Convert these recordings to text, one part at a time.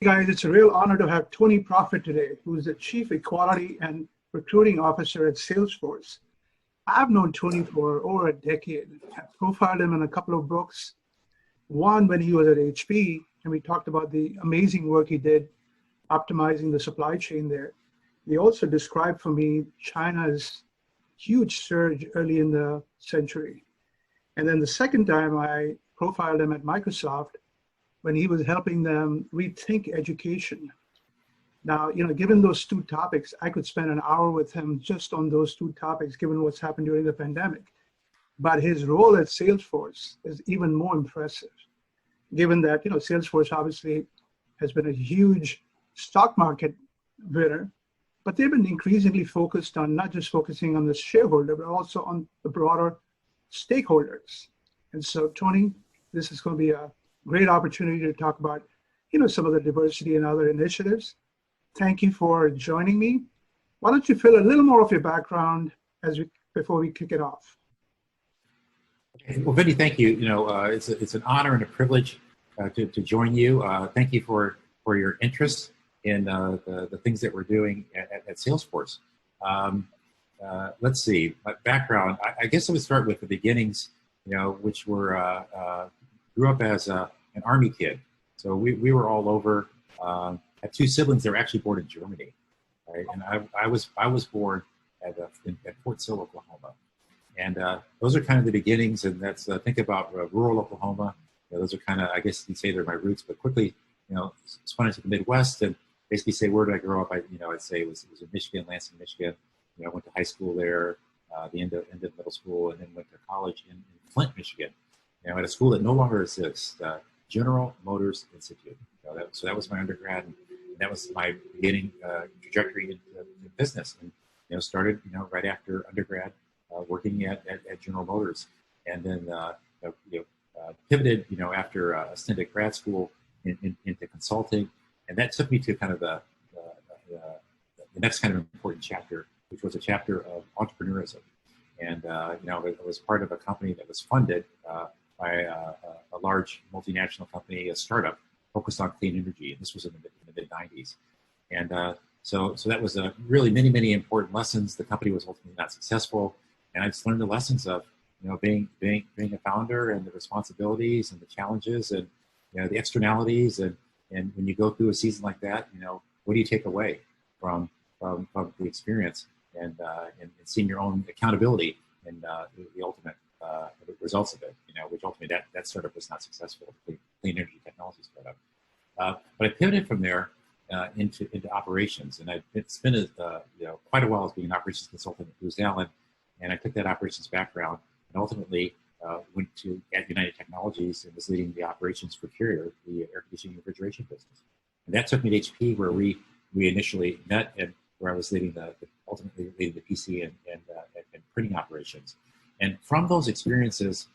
Guys, it's a real honor to have Tony Profit today, who is the Chief Equality and Recruiting Officer at Salesforce. I've known Tony for over a decade. I've profiled him in a couple of books. One when he was at HP, and we talked about the amazing work he did optimizing the supply chain there. He also described for me China's huge surge early in the century. And then the second time I profiled him at Microsoft, when he was helping them rethink education. Now, given those two topics, I could spend an hour with him just on those two topics, given what's happened during the pandemic. But his role at Salesforce is even more impressive, given that, Salesforce obviously has been a huge stock market winner, but they've been increasingly focused on not just focusing on the shareholder, but also on the broader stakeholders. And so, Tony, this is going to be a great opportunity to talk about, some of the diversity and other initiatives. Thank you for joining me. Why don't you fill a little more of your background before we kick it off? Well, Vinnie, thank you. It's an honor and a privilege to join you. Thank you for your interest in the things that we're doing at Salesforce. Let's see, my background. I guess I would start with the beginnings, which were grew up as an Army kid. So we were all over. I had two siblings that were actually born in Germany, right? And I was born at Fort Sill, Oklahoma. And those are kind of the beginnings, and that's think about rural Oklahoma. Those are kind of, I guess you'd say they're my roots, but quickly, spun into the Midwest and basically say, where did I grow up? I'd say it was in Michigan, Lansing, Michigan. I went to high school there, the end of middle school, and then went to college in Flint, Michigan. At a school that no longer exists, General Motors Institute. So that was my undergrad, and that was my beginning trajectory into business. And started right after undergrad, working at General Motors, and then pivoted after a stint at grad school into consulting, and that took me to kind of the next kind of important chapter, which was a chapter of entrepreneurism. And I was part of a company that was funded by a large multinational company, a startup focused on clean energy. And this was in the mid 90s. And so that was really many important lessons. The company was ultimately not successful. And I just learned the lessons of, being a founder, and the responsibilities and the challenges and, the externalities. And when you go through a season like that, what do you take away from the experience, and seeing your own accountability and the ultimate results of it, which ultimately that startup was not successful, the clean energy technology startup. But I pivoted from there into operations, and I've spent quite a while as being an operations consultant at Booz Allen, and I took that operations background and ultimately went at United Technologies and was leading the operations for Carrier, the air conditioning and refrigeration business. And that took me to HP, where we initially met, and where I was ultimately leading the PC and printing operations. And from those experiences,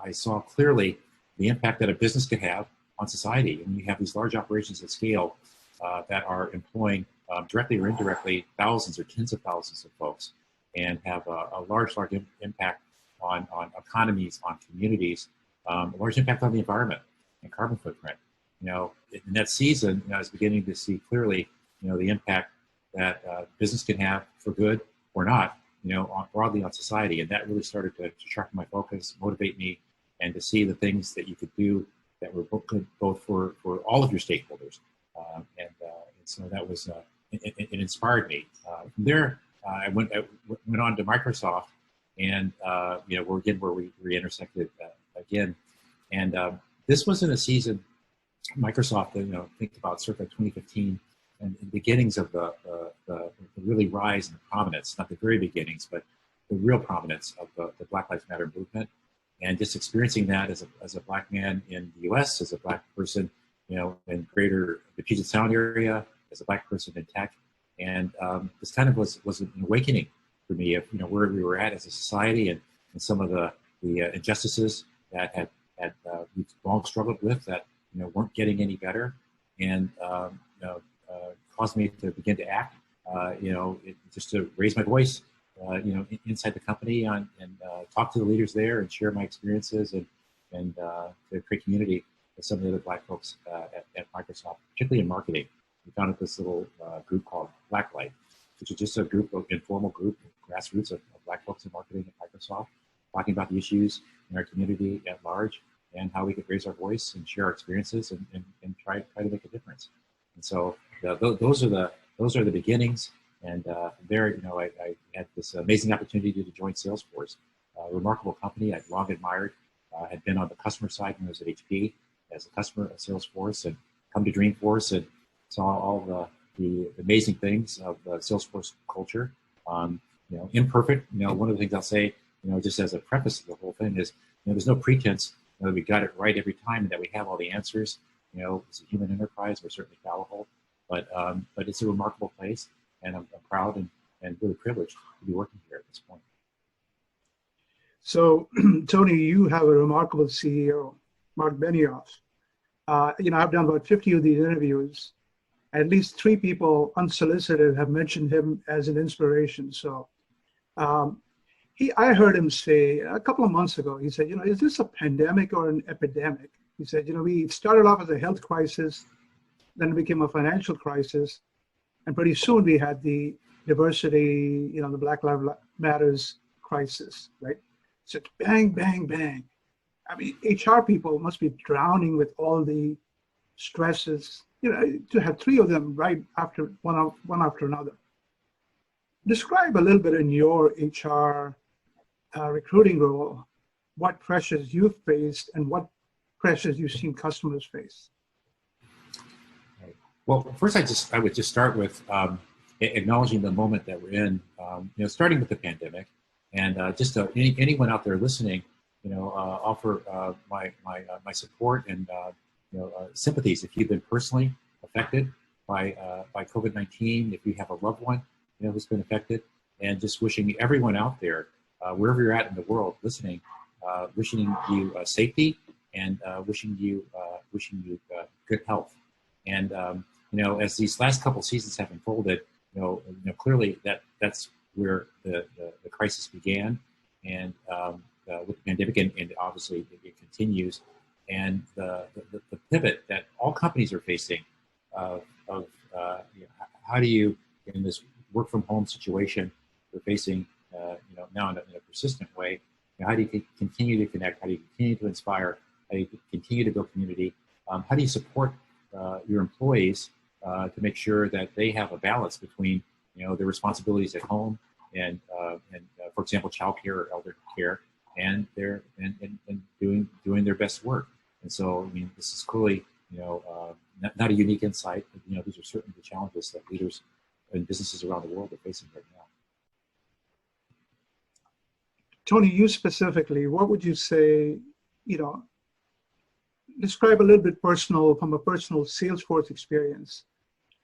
I saw clearly the impact that a business could have on society. And you have these large operations at scale that are employing directly or indirectly thousands or tens of thousands of folks, and have a large impact on economies, on communities, a large impact on the environment and carbon footprint. In that season, I was beginning to see clearly, the impact that business can have for good or not, broadly on society. And that really started to sharpen my focus, motivate me, and to see the things that you could do that were good both for all of your stakeholders. And so that was, it inspired me. From there, I went on to Microsoft, and where we intersected again. And this was in a season, Microsoft, think about circa 2015, and the beginnings of the really rise in the prominence, not the very beginnings, but the real prominence of the Black Lives Matter movement, and just experiencing that as a Black man in the U.S., as a Black person, in greater the Puget Sound area, as a Black person in tech. And this kind of was an awakening for me of, where we were at as a society, and some of the injustices that we've long struggled with that, weren't getting any better. And, caused me to begin to act, just to raise my voice, inside the company and talk to the leaders there and share my experiences and to create community some of the other Black folks at Microsoft, particularly in marketing. We founded this little group called Blacklight, which is just a group of informal group, grassroots of Black folks in marketing at Microsoft, talking about the issues in our community at large and how we could raise our voice and share our experiences and try to make a difference. And so those are the beginnings. And there, I had this amazing opportunity to join Salesforce, a remarkable company I'd long admired. Had been on the customer side when I was at HP as a customer at Salesforce, and come to Dreamforce and saw all the amazing things of the Salesforce culture. Imperfect. One of the things I'll say, just as a preface to the whole thing is, there's no pretense that we got it right every time and that we have all the answers. It's a human enterprise. We're certainly fallible, but it's a remarkable place, and I'm proud and really privileged to be working here at this point. So, Tony, you have a remarkable CEO, Mark Benioff. I've done about 50 of these interviews. At least 3 people unsolicited have mentioned him as an inspiration. So I heard him say a couple of months ago, he said, is this a pandemic or an epidemic? He said, we started off as a health crisis, then it became a financial crisis, and pretty soon we had the diversity, the Black Lives Matters crisis, right? So it's bang, bang, bang. I mean, HR people must be drowning with all the stresses, to have 3 of them right after one after another. Describe a little bit in your HR recruiting role, what pressures you've faced and what pressures you've seen customers face. Well, first I would just start with acknowledging the moment that we're in, starting with the pandemic, and just anyone out there listening, offer my support and sympathies if you've been personally affected by COVID-19, if you have a loved one who's been affected, and just wishing everyone out there, wherever you're at in the world, listening, wishing you safety and wishing you good health. And as these last couple seasons have unfolded, clearly that's where the crisis began, and with the pandemic, and obviously it continues, and the pivot that all companies are facing of how do you, in this work from home situation we're facing now in a persistent way, how do you continue to connect, how do you continue to inspire, how do you continue to build community, how do you support your employees to make sure that they have a balance between their responsibilities at home and for example, childcare or elder care, and doing their best work. And so, I mean, this is clearly not a unique insight, but these are certainly the challenges that leaders and businesses around the world are facing right now. Tony, you specifically, what would you say? Describe a little bit from a personal Salesforce experience.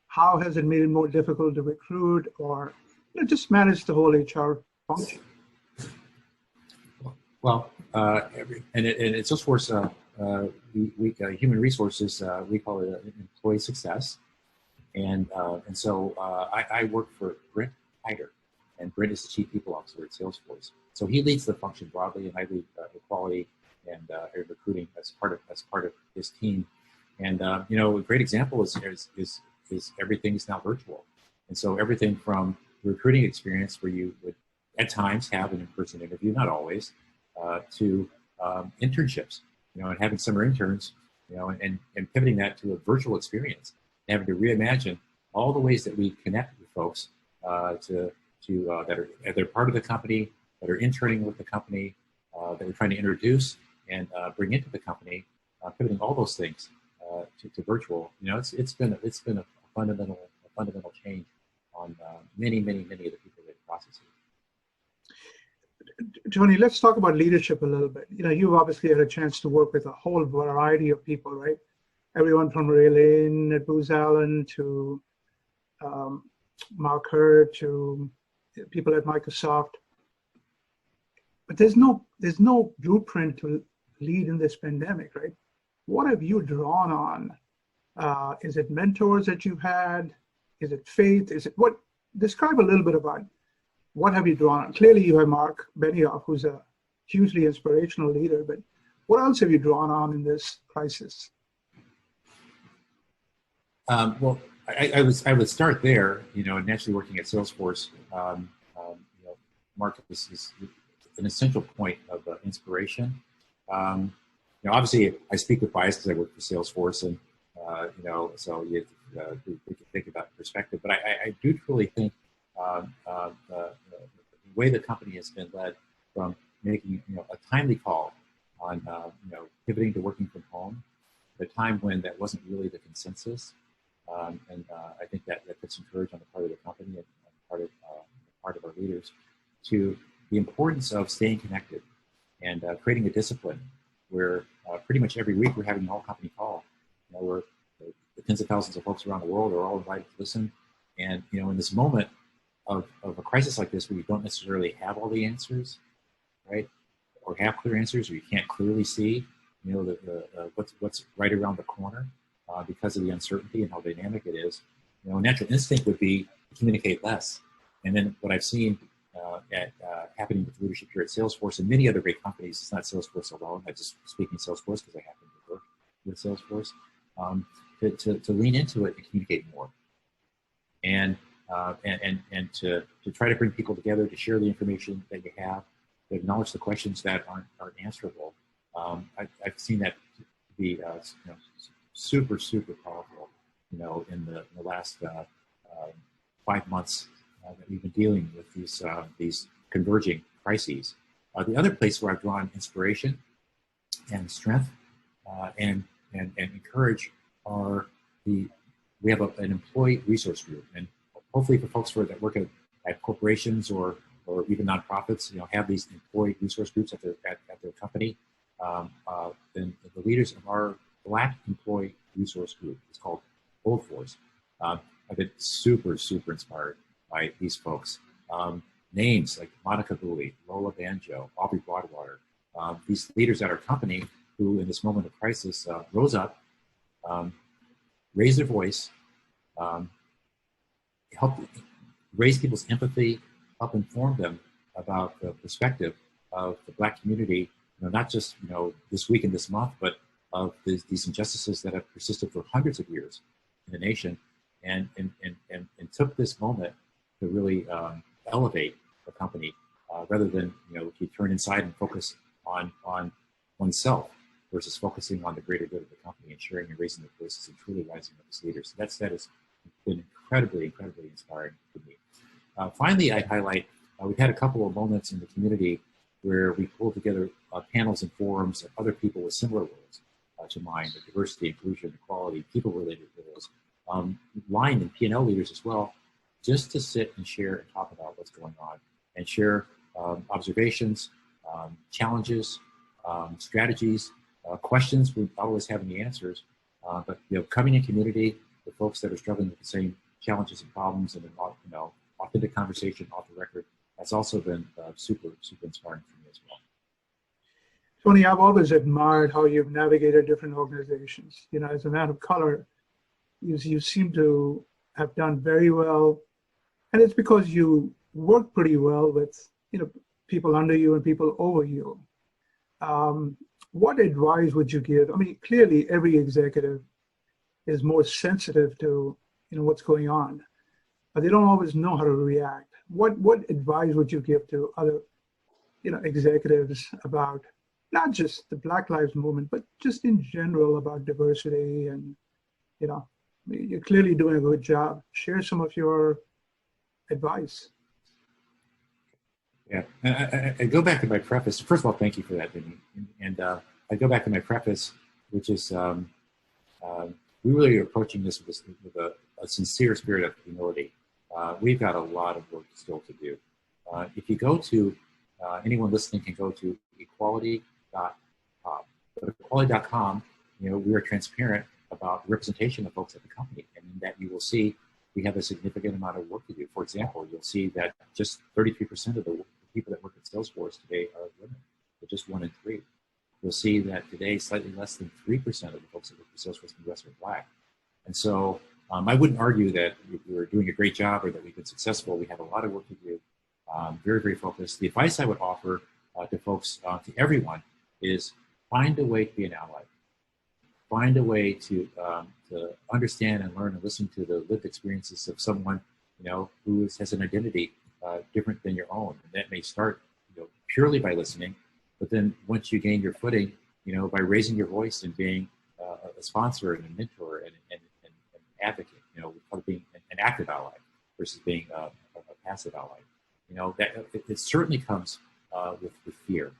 How has it made it more difficult to recruit or just manage the whole HR function? Well, at Salesforce, we human resources, we call it employee success, and so I work for Brent Hyder, and Brent is the Chief People Officer at Salesforce. So he leads the function broadly, and I lead equality and recruiting as part of his team. And a great example is everything is now virtual, and so everything from the recruiting experience, where you would at times have an in-person interview, not always, to internships, and having summer interns, and pivoting that to a virtual experience, and having to reimagine all the ways that we connect with folks that are part of the company, that are interning with the company, that we're trying to introduce and bring into the company, pivoting all those things to virtual. It's been a fundamental change on many of the people that process it. Tony, let's talk about leadership a little bit. You've obviously had a chance to work with a whole variety of people, right? Everyone from Ray Lane at Booz Allen to Mark Hurd to people at Microsoft. But there's no blueprint to lead in this pandemic, right? What have you drawn on? Is it mentors that you've had? Is it faith? Is it what? Describe a little bit about what have you drawn on? Clearly you have Mark Benioff, who's a hugely inspirational leader, but what else have you drawn on in this crisis? Well, I would start there, naturally working at Salesforce. Mark is an essential point of inspiration. Obviously, I speak with bias because I work for Salesforce, and so you can think about perspective. But I do truly think the way the company has been led from making a timely call on pivoting to working from home, the time when that wasn't really the consensus, and I think that puts some courage on the part of the company and part of our leaders to the importance of staying connected and creating a discipline where pretty much every week we're having an all-company call. Where the tens of thousands of folks around the world are all invited to listen. And in this moment of a crisis like this, where you don't necessarily have all the answers, right, or have clear answers, or you can't clearly see, what's right around the corner because of the uncertainty and how dynamic it is. A natural instinct would be to communicate less. And then what I've seen happening with leadership here at Salesforce and many other great companies, it's not Salesforce alone. I just speaking Salesforce because I happen to work with Salesforce, to lean into it and communicate more, and to try to bring people together, to share the information that you have, to acknowledge the questions that aren't answerable. I've seen that be super powerful. In the last 5 months that we've been dealing with these converging crises. The other place where I've drawn inspiration and strength and encourage are we have an employee resource group, and hopefully for folks that work at corporations or even nonprofits, have these employee resource groups at their company. Then the leaders of our Black employee resource group is called Bold Force. I've been super inspired by these folks. Names like Monica Booley, Lola Banjo, Aubrey Broadwater, these leaders at our company who in this moment of crisis rose up, raised their voice, helped raise people's empathy, help inform them about the perspective of the Black community, not just this week and this month, but of these injustices that have persisted for hundreds of years in the nation, and took this moment to really elevate the company rather than you turn inside and focus on oneself versus focusing on the greater good of the company and sharing and raising their voices and truly rising up as leaders. So that has been incredibly inspiring for me. Finally, I'd highlight we've had a couple of moments in the community where we pulled together panels and forums of other people with similar roles to mine, the diversity, inclusion, equality, people-related roles, line and P&L leaders as well, just to sit and share and talk about what's going on and share observations, challenges, strategies, questions. We always have any answers, but coming in community with folks that are struggling with the same challenges and problems, and authentic conversation off the record, that's also been super inspiring for me as well. Tony, I've always admired how you've navigated different organizations. As a man of color, you seem to have done very well, and it's because you work pretty well with people under you and people over you. What advice would you give? I mean, clearly every executive is more sensitive to what's going on, but they don't always know how to react. What advice would you give to other executives about not just the Black Lives Movement, but just in general about diversity? And you're clearly doing a good job. Share some of your advice. Yeah, I go back to my preface. First of all, thank you for that, Vinnie. And I go back to my preface, which is we really are approaching this with a sincere spirit of humility. We've got a lot of work still to do. If you go to, anyone listening can go to equality.com. But equality.com, we are transparent about the representation of folks at the company, and in that you will see we have a significant amount of work to do. For example, you'll see that just 33% of the people that work at Salesforce today are women, but just 1 in 3. You'll see that today slightly less than 3% of the folks that work for Salesforce in the US are Black. And so I wouldn't argue that we're doing a great job or that we've been successful. We have a lot of work to do, very focused. The advice I would offer to folks, to everyone, is find a way to be an ally. find a way to understand and learn and listen to the lived experiences of someone, who has an identity different than your own. And that may start, purely by listening, but then once you gain your footing, by raising your voice and being a sponsor and a mentor and an advocate, being an active ally versus being a passive ally. That it certainly comes with fear,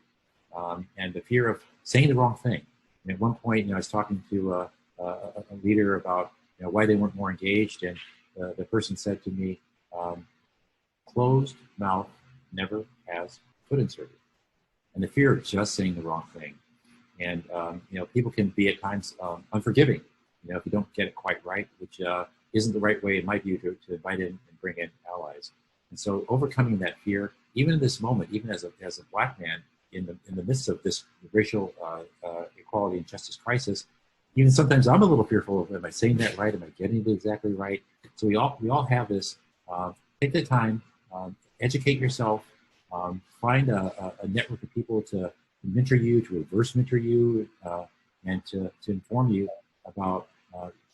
and the fear of saying the wrong thing. And at one point, I was talking to a leader about why they weren't more engaged, and the person said to me, "Closed mouth never has foot inserted," and the fear of just saying the wrong thing. And people can be at times unforgiving, if you don't get it quite right, which isn't the right way, in my view, to invite in and bring in allies. And so overcoming that fear, even in this moment, even as a Black man in the midst of this racial equality and justice crisis, even sometimes I'm a little fearful of, am I saying that right? Am I getting it exactly right? So we all have this. Take the time, educate yourself, find a network of people to mentor you, to reverse mentor you, and to inform you about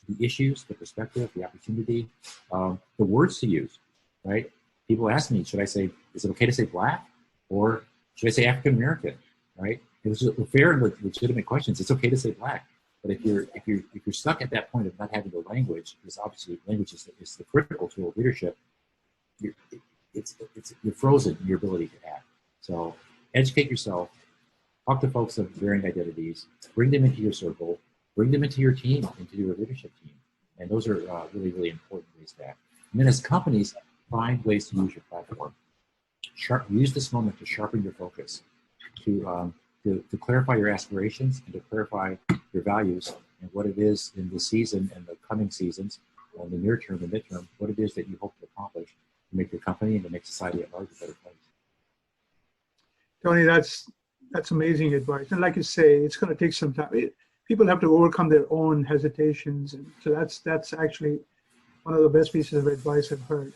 the issues, the perspective, the opportunity, the words to use, right? People ask me, is it okay to say Black, or should I say African American, right? It was a fair and legitimate questions. It's okay to say Black, but if you're stuck at that point of not having the language, because obviously language is the critical tool of leadership, you're frozen in your ability to act. So educate yourself, talk to folks of varying identities, bring them into your circle, bring them into your team, into your leadership team. And those are really, really important ways to act. And then as companies, find ways to use your platform. Use this moment to sharpen your focus, to clarify your aspirations and to clarify your values and what it is in this season and the coming seasons, the near term, the midterm, what it is that you hope to accomplish to make your company and to make society at large a better place. Tony, that's amazing advice. And like you say, it's going to take some time. People have to overcome their own hesitations. And so that's actually one of the best pieces of advice I've heard.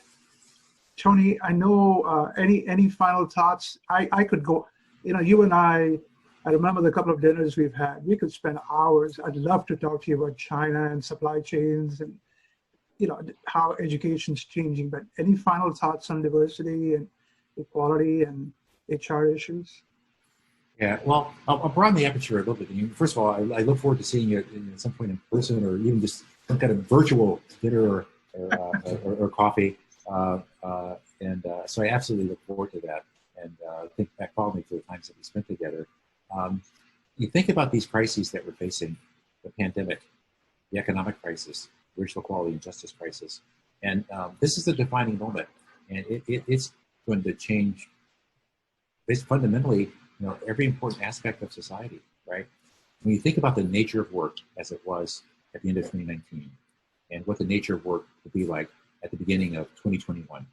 Tony, I know any final thoughts? I could go, you and I remember the couple of dinners we've had. We could spend hours. I'd love to talk to you about China and supply chains and, how education's changing. But any final thoughts on diversity and equality and HR issues? Yeah, well, I'll broaden the aperture a little bit. First of all, I look forward to seeing you at some point in person, or even just some kind of virtual dinner or coffee. So I absolutely look forward to that, and think back fondly to the times that we spent together. You think about these crises that we're facing: the pandemic, the economic crisis, racial equality and justice crisis, and this is a defining moment, and it's going to change. It's fundamentally, every important aspect of society, right? When you think about the nature of work as it was at the end of 2019, and what the nature of work will be like at the beginning of 2021,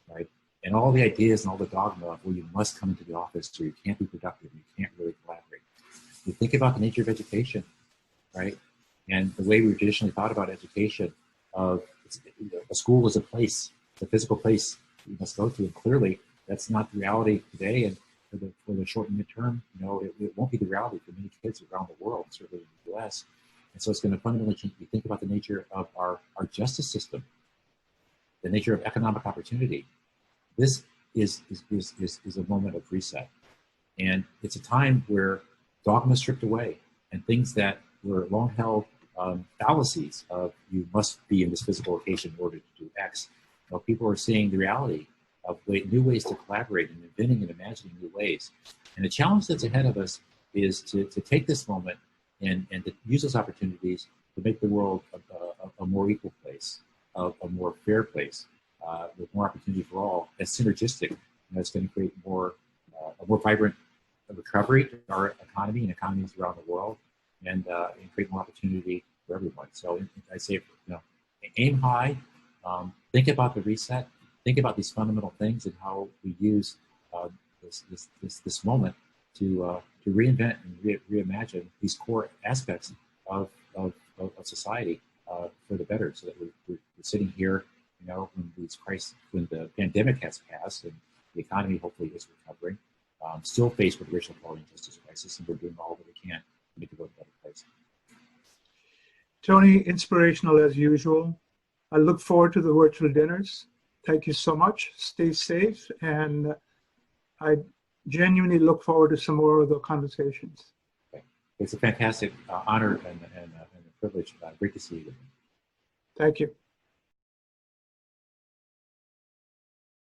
right? And all the ideas and all the dogma of, well, you must come into the office or you can't be productive, you can't really collaborate. You think about the nature of education, right? And the way we traditionally thought about education, of a school is a place, it's a physical place you must go to, and clearly that's not the reality today. And for the short and midterm, it won't be the reality for many kids around the world, certainly in the U.S. And so it's going to fundamentally change. We think about the nature of our justice system, the nature of economic opportunity. This is a moment of reset. And it's a time where dogma is stripped away, and things that were long held fallacies of you must be in this physical location in order to do X. People are seeing the reality of new ways to collaborate and inventing and imagining new ways. And the challenge that's ahead of us is to take this moment and to use those opportunities to make the world a more equal place, a more fair place, with more opportunity for all, that's synergistic. It's going to create a more vibrant recovery to our economy and economies around the world, and create more opportunity for everyone. So I say, aim high, think about the reset, think about these fundamental things and how we use this moment to reinvent and reimagine these core aspects of society for the better, so that we're sitting here, when the pandemic has passed and the economy hopefully is recovering, still faced with racial equality and justice crisis, and we're doing all that we can to make the world a better place. Tony, inspirational as usual. I look forward to the virtual dinners. Thank you so much. Stay safe, and I genuinely look forward to some more of the conversations. It's a fantastic honor and a privilege. Great to see you. Thank you.